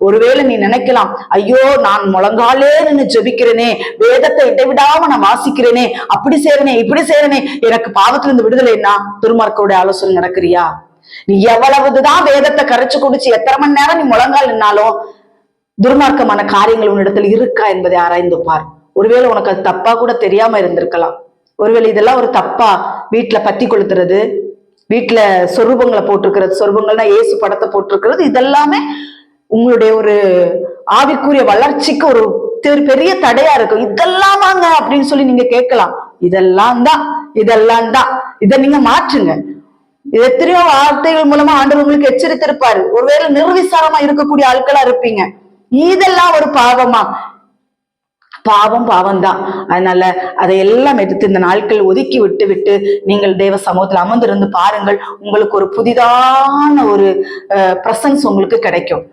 ஒருவேளை நீ நினைக்கலாம், ஐயோ நான் முழங்காலே நின்னு ஜெபிக்கிறேனே, வேதத்தை இடைவிடாம நான் வாசிக்கிறேனே, அப்படி செய்யறனே இப்படி செய்யறனே, எனக்கு பாவத்துல இருந்து விடுதலைன்னா துர்மார்க்கருடைய ஆலோசனை நடக்கிறியா? நீ எவ்வளவுதான் வேதத்தை கரைச்சு குடிச்சு எத்தனை மணி நேரம் நீ முழங்கால் நின்னாலும் துர்மார்க்கமான காரியங்கள் உன்னிடத்துல இருக்கா என்பதை ஆராய்ந்து பார். ஒருவேளை உனக்கு அது தப்பா கூட தெரியாம இருந்திருக்கலாம். ஒருவேளை இதெல்லாம் ஒரு தப்பா, வீட்டுல பத்தி கொளுத்துறது, வீட்டுல சொரூபங்களை போட்டிருக்கிறது, சொரூபங்கள்னா இயேசு படத்தை போட்டிருக்கிறது, இதெல்லாமே உங்களுடைய ஒரு ஆவிக்குரிய வளர்ச்சிக்கு ஒரு பெரிய தடையா இருக்கும். இதெல்லாமாங்க அப்படின்னு சொல்லி நீங்க கேட்கலாம். இதெல்லாம் தான் இதை நீங்க மாற்றுங்க. எத்தனையோ வார்த்தைகள் மூலமா ஆண்டவர் உங்களுக்கு எச்சரித்திருப்பாரு. ஒருவேளை நிர்விசாரமா இருக்கக்கூடிய ஆட்களா இருப்பீங்க. இதெல்லாம் ஒரு பாவமா? பாவம் தான். அதனால அதையெல்லாம் எடுத்து இந்த நாட்கள் ஒதுக்கி விட்டு நீங்கள் தேவ சமூகத்துல அமர்ந்திருந்து பாருங்கள். உங்களுக்கு ஒரு புதிதான ஒரு பிரசன்ஸ் உங்களுக்கு கிடைக்கும்.